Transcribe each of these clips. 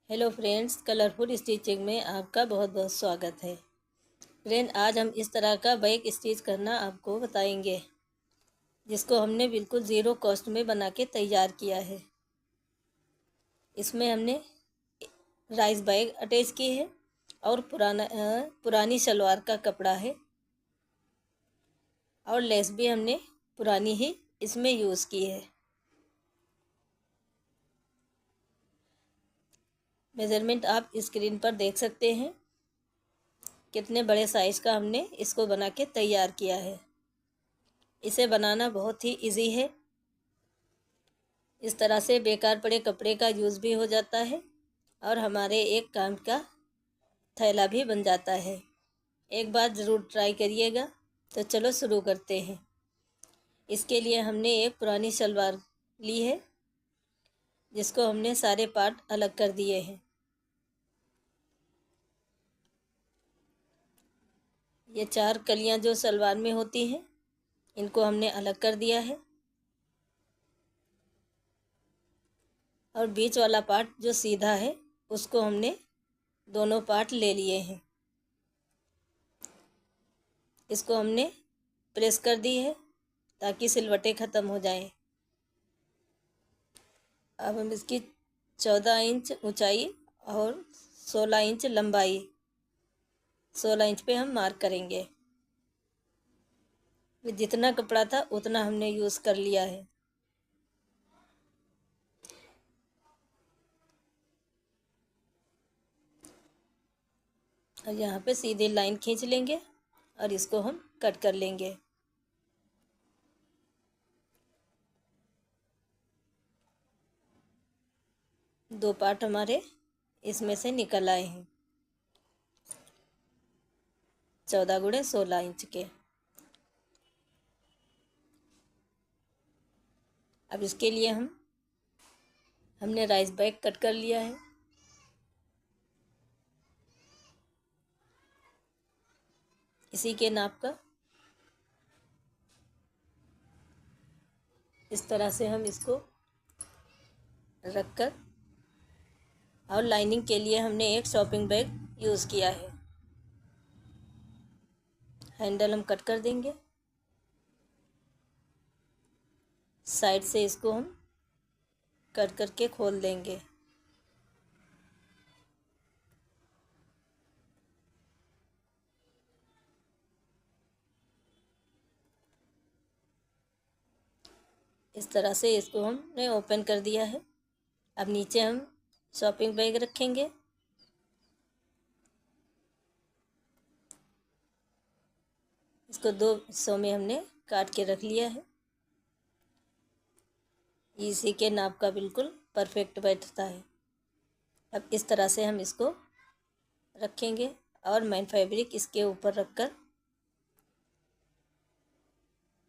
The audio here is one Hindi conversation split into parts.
हेलो फ्रेंड्स, कलरफुल स्टिचिंग में आपका बहुत बहुत स्वागत है। फ्रेंड, आज हम इस तरह का बैक स्टिच करना आपको बताएंगे, जिसको हमने बिल्कुल ज़ीरो कॉस्ट में बना के तैयार किया है। इसमें हमने राइस बैग अटैच की है और पुरानी शलवार का कपड़ा है और लेस भी हमने पुरानी ही इसमें यूज़ की है। मेज़रमेंट आप स्क्रीन पर देख सकते हैं। कितने बड़े साइज़ का हमने इसको बना के तैयार किया है। इसे बनाना बहुत ही इजी है। इस तरह से बेकार पड़े कपड़े का यूज़ भी हो जाता है और हमारे एक काम का थैला भी बन जाता है। एक बार ज़रूर ट्राई करिएगा। तो चलो शुरू करते हैं। इसके लिए हमने एक पुरानी सलवार ली है, जिसको हमने सारे पार्ट अलग कर दिए हैं। ये 4 कलियां जो सलवार में होती हैं, इनको हमने अलग कर दिया है और बीच वाला पार्ट जो सीधा है, उसको हमने दोनों पार्ट ले लिए हैं। इसको हमने प्रेस कर दी है ताकि सिलवटें ख़त्म हो जाएं। अब हम इसकी 14 इंच ऊंचाई और 16 इंच लंबाई, 16 इंच पे हम मार्क करेंगे। जितना कपड़ा था उतना हमने यूज़ कर लिया है। और यहाँ पे सीधी लाइन खींच लेंगे और इसको हम कट कर लेंगे। दो पार्ट हमारे इसमें से निकल आए हैं, 14 गुणे 16 इंच के। अब इसके लिए हमने राइस बैग कट कर लिया है। इसी के नाप का इस तरह से हम इसको रखकर, और लाइनिंग के लिए हमने एक शॉपिंग बैग यूज़ किया है। हैंडल हम कट कर देंगे। साइड से इसको हम कट करके खोल देंगे। इस तरह से इसको हमने ओपन कर दिया है। अब नीचे हम शॉपिंग बैग रखेंगे। इसको 2 हिस्सों में हमने काट के रख लिया है। इसी के नाप का बिल्कुल परफेक्ट बैठता है। अब इस तरह से हम इसको रखेंगे और मेन फैब्रिक इसके ऊपर रखकर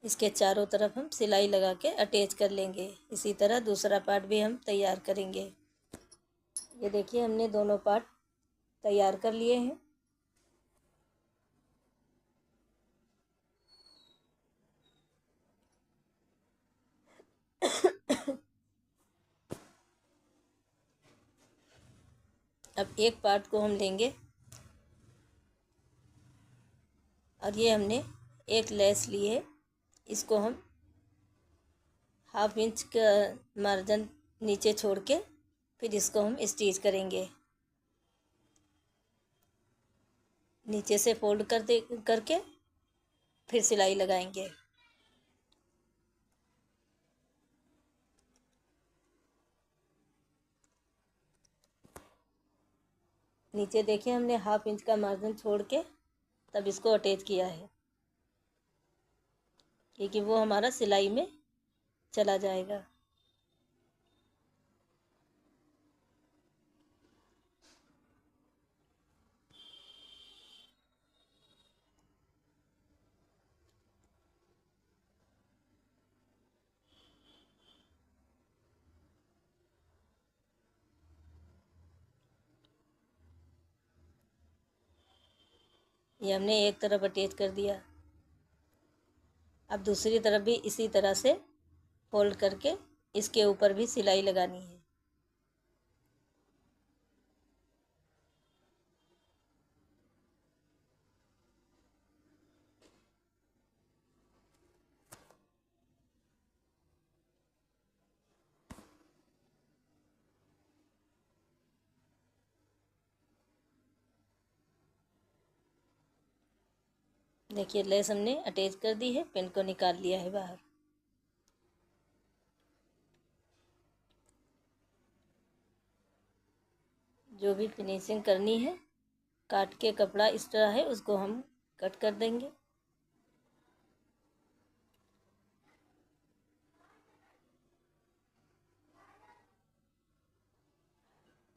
इसके चारों तरफ हम सिलाई लगा के अटैच कर लेंगे। इसी तरह दूसरा पार्ट भी हम तैयार करेंगे। ये देखिए, हमने दोनों पार्ट तैयार कर लिए हैं। अब एक पार्ट को हम लेंगे और ये हमने एक लेस ली है। इसको हम 1/2 इंच का मार्जिन नीचे छोड़ के फिर इसको हम स्टिच करेंगे। नीचे से फोल्ड करके फिर सिलाई लगाएंगे। नीचे देखिए, हमने 1/2 इंच का मार्जिन छोड़ के तब इसको अटैच किया है, क्योंकि वो हमारा सिलाई में चला जाएगा। ये हमने एक तरफ अटैच कर दिया। अब दूसरी तरफ भी इसी तरह से फोल्ड करके इसके ऊपर भी सिलाई लगानी है। देखिए लेस हमने अटैच कर दी है, पिन को निकाल लिया है बाहर। जो भी फिनिशिंग करनी है, काट के कपड़ा इस तरह है उसको हम कट कर देंगे।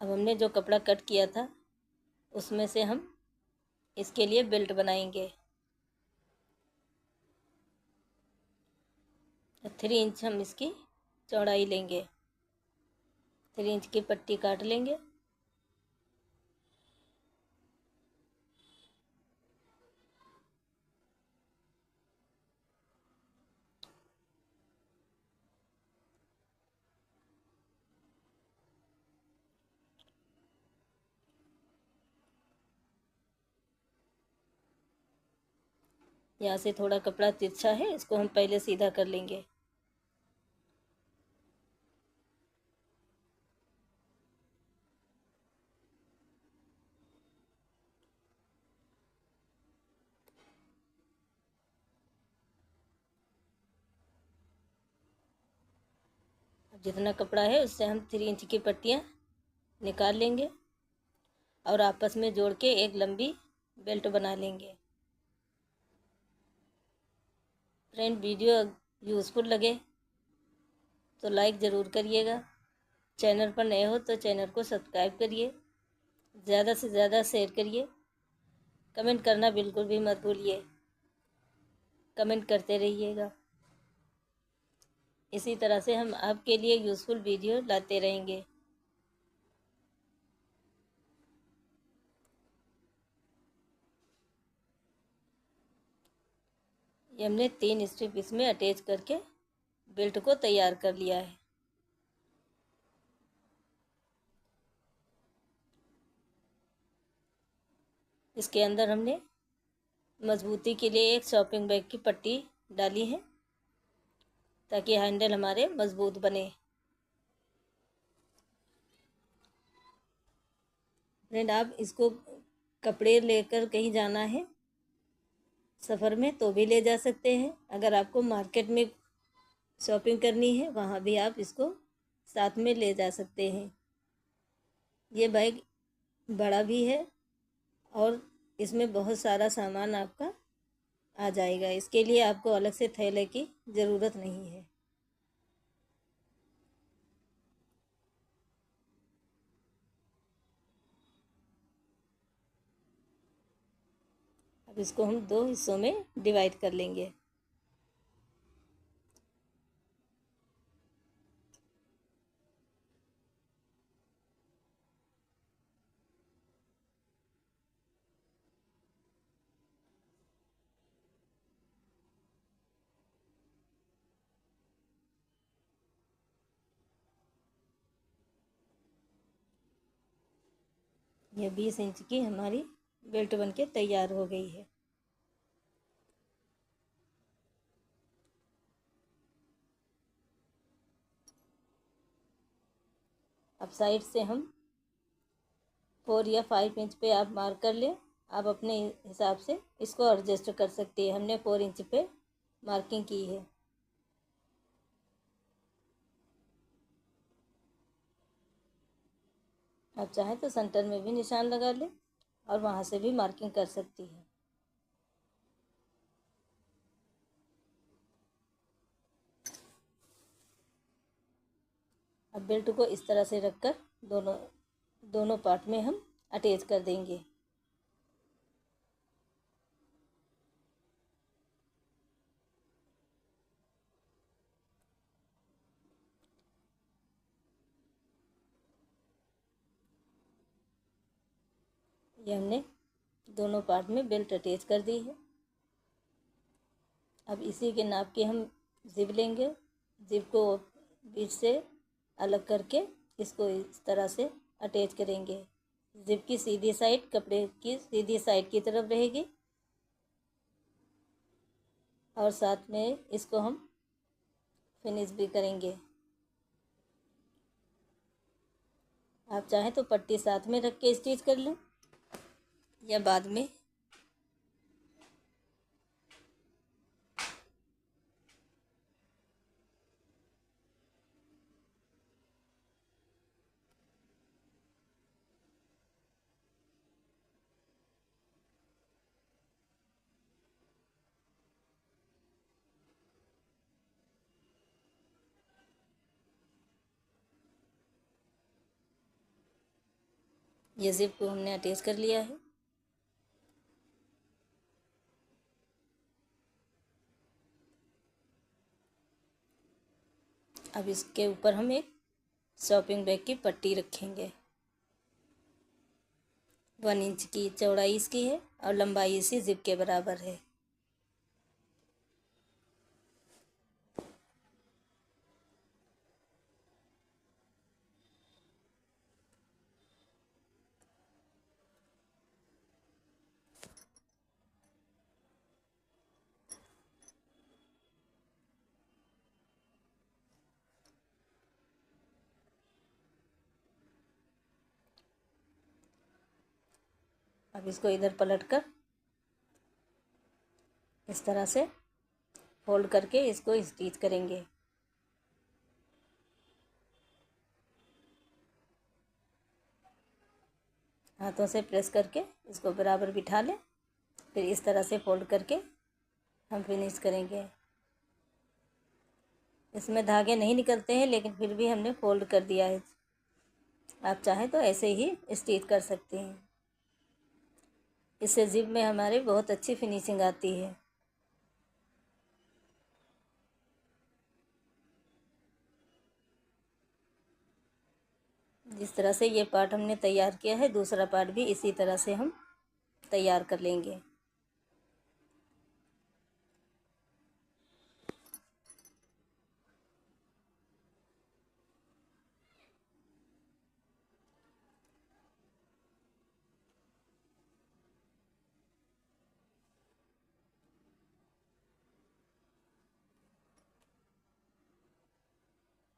अब हमने जो कपड़ा कट किया था उसमें से हम इसके लिए बेल्ट बनाएंगे। 3 इंच हम इसकी चौड़ाई लेंगे, 3 इंच की पट्टी काट लेंगे। यहाँ से थोड़ा कपड़ा तिरछा है, इसको हम पहले सीधा कर लेंगे। जितना कपड़ा है उससे हम 3 इंच की पट्टियाँ निकाल लेंगे और आपस में जोड़ के एक लंबी बेल्ट बना लेंगे। फ्रेंड, वीडियो यूज़फुल लगे तो लाइक ज़रूर करिएगा। चैनल पर नए हो तो चैनल को सब्सक्राइब करिए, ज़्यादा से ज़्यादा शेयर करिए। कमेंट करना बिल्कुल भी मत भूलिए, कमेंट करते रहिएगा। इसी तरह से हम आपके लिए यूज़फुल वीडियो लाते रहेंगे। ये हमने 3 स्ट्रिप इसमें अटैच करके बेल्ट को तैयार कर लिया है। इसके अंदर हमने मजबूती के लिए एक शॉपिंग बैग की पट्टी डाली है ताकि हैंडल हमारे मजबूत बने। फ्रेंड, आप इसको कपड़े लेकर कहीं जाना है सफ़र में तो भी ले जा सकते हैं। अगर आपको मार्केट में शॉपिंग करनी है वहाँ भी आप इसको साथ में ले जा सकते हैं। ये बैग बड़ा भी है और इसमें बहुत सारा सामान आपका आ जाएगा। इसके लिए आपको अलग से थैले की ज़रूरत नहीं है। अब इसको हम 2 हिस्सों में डिवाइड कर लेंगे। ये 20 इंच की हमारी बेल्ट बनके तैयार हो गई है। अब साइड से हम 4 या 5 इंच पे आप मार्क कर लें। आप अपने हिसाब से इसको एडजस्ट कर सकते हैं। हमने 4 इंच पे मार्किंग की है। आप चाहें तो सेंटर में भी निशान लगा लें और वहाँ से भी मार्किंग कर सकती हैं। अब बेल्ट को इस तरह से रखकर दोनों दोनों पार्ट में हम अटैच कर देंगे। ये हमने दोनों पार्ट में बेल्ट अटैच कर दी है। अब इसी के नाप के हम जिप लेंगे। जिप को बीच से अलग करके इसको इस तरह से अटैच करेंगे। जिप की सीधी साइड कपड़े की सीधी साइड की तरफ रहेगी और साथ में इसको हम फिनिश भी करेंगे। आप चाहें तो पट्टी साथ में रख के स्टिच कर लें या बाद में। ये जिप को हमने अटैच कर लिया है। अब इसके ऊपर हम एक शॉपिंग बैग की पट्टी रखेंगे। 1 इंच की चौड़ाई इसकी है और लंबाई इसी जिप के बराबर है। अब इसको इधर पलटकर इस तरह से फोल्ड करके इसको स्टिच करेंगे। हाथों से प्रेस करके इसको बराबर बिठा लें, फिर इस तरह से फोल्ड करके हम फिनिश करेंगे। इसमें धागे नहीं निकलते हैं, लेकिन फिर भी हमने फोल्ड कर दिया है। आप चाहें तो ऐसे ही स्टिच कर सकते हैं। इससे जिप में हमारे बहुत अच्छी फिनिशिंग आती है। जिस तरह से ये पार्ट हमने तैयार किया है, दूसरा पार्ट भी इसी तरह से हम तैयार कर लेंगे।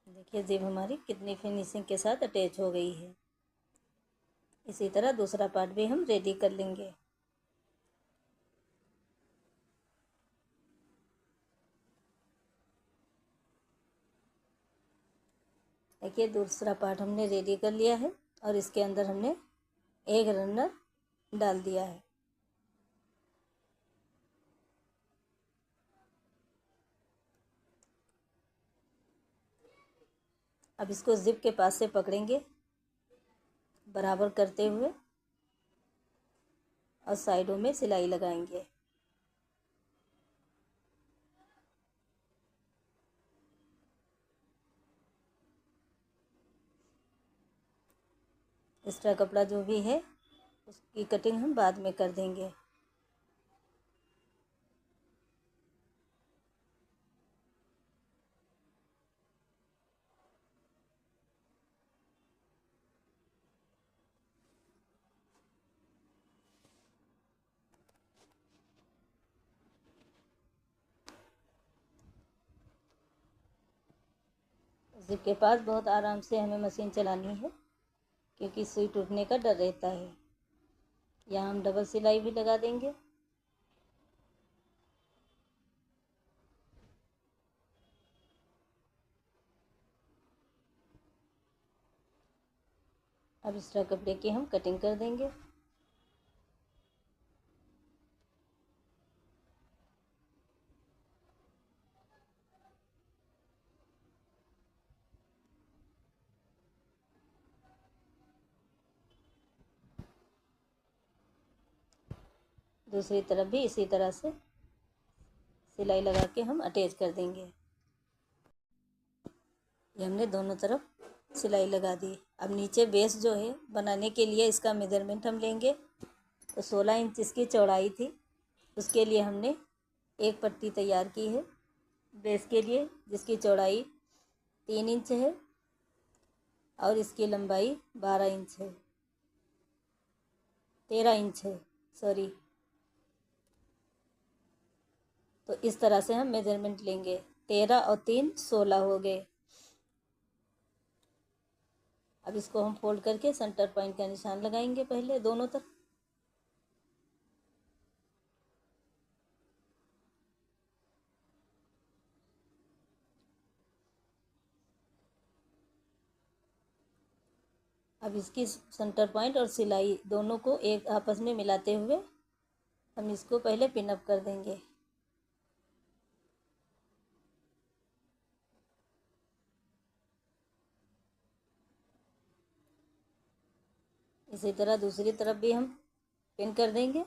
देखिए जिप हमारी कितनी फिनिशिंग के साथ अटैच हो गई है। इसी तरह दूसरा पार्ट भी हम रेडी कर लेंगे। देखिए दूसरा पार्ट हमने रेडी कर लिया है और इसके अंदर हमने एक रनर डाल दिया है। अब इसको जिप के पास से पकड़ेंगे बराबर करते हुए और साइडों में सिलाई लगाएंगे। एक्स्ट्रा कपड़ा जो भी है उसकी कटिंग हम बाद में कर देंगे। जिप के पास बहुत आराम से हमें मशीन चलानी है, क्योंकि सुई टूटने का डर रहता है। यहाँ हम डबल सिलाई भी लगा देंगे। अब एक्स्ट्रा कपड़े की हम कटिंग कर देंगे। दूसरी तरफ भी इसी तरह से सिलाई लगा के हम अटैच कर देंगे। ये हमने दोनों तरफ सिलाई लगा दी। अब नीचे बेस जो है बनाने के लिए इसका मेज़रमेंट हम लेंगे। तो 16 इंच इसकी चौड़ाई थी, उसके लिए हमने एक पट्टी तैयार की है बेस के लिए, जिसकी चौड़ाई 3 इंच है और इसकी लंबाई 12 इंच है, 13 इंच है, सॉरी। तो इस तरह से हम मेजरमेंट लेंगे। 13 और 3 16 हो गए। अब इसको हम फोल्ड करके सेंटर पॉइंट का निशान लगाएंगे पहले दोनों तरफ। अब इसकी सेंटर पॉइंट और सिलाई दोनों को एक आपस में मिलाते हुए हम इसको पहले पिन अप कर देंगे। इसी तरह दूसरी तरफ भी हम पिन कर देंगे।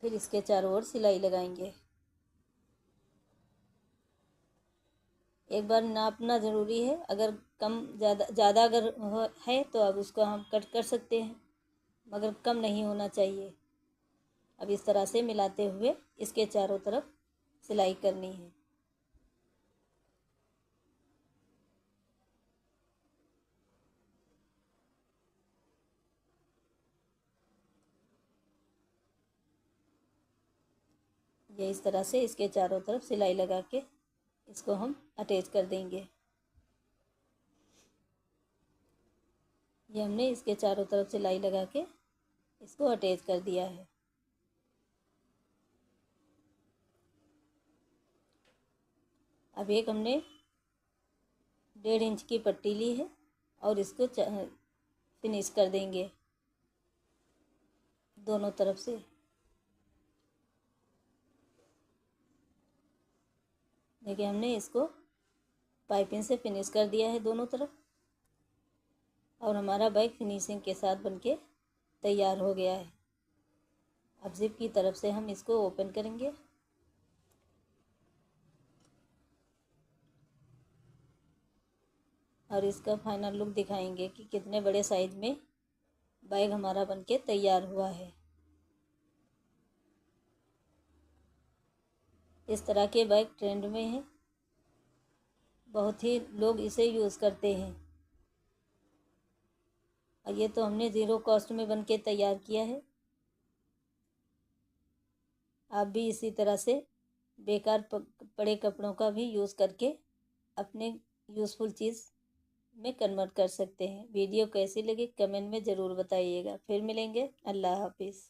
फिर इसके चारों ओर सिलाई लगाएंगे। एक बार नापना ज़रूरी है, अगर कम ज़्यादा अगर है तो अब उसको हम कट कर सकते हैं, मगर कम नहीं होना चाहिए। अब इस तरह से मिलाते हुए इसके चारों तरफ सिलाई करनी है। ये इस तरह से इसके चारों तरफ सिलाई लगा के इसको हम अटैच कर देंगे। ये हमने इसके चारों तरफ सिलाई लगा के इसको अटैच कर दिया है। अब एक हमने 1.5 इंच की पट्टी ली है और इसको फिनिश कर देंगे दोनों तरफ से। देखिए हमने इसको पाइपिंग से फिनिश कर दिया है दोनों तरफ, और हमारा बैग फिनिशिंग के साथ बनके तैयार हो गया है। अब जिप की तरफ से हम इसको ओपन करेंगे। और इसका फाइनल लुक दिखाएंगे कि कितने बड़े साइज में बैग हमारा बनके तैयार हुआ है। इस तरह के बैग ट्रेंड में हैं, बहुत ही लोग इसे यूज़ करते हैं। और ये तो हमने ज़ीरो कॉस्ट में बनके तैयार किया है। आप भी इसी तरह से बेकार पड़े कपड़ों का भी यूज़ करके अपने यूज़फुल चीज़ में कन्वर्ट कर सकते हैं। वीडियो कैसी लगी कमेंट में ज़रूर बताइएगा। फिर मिलेंगे। अल्लाह हाफिज़।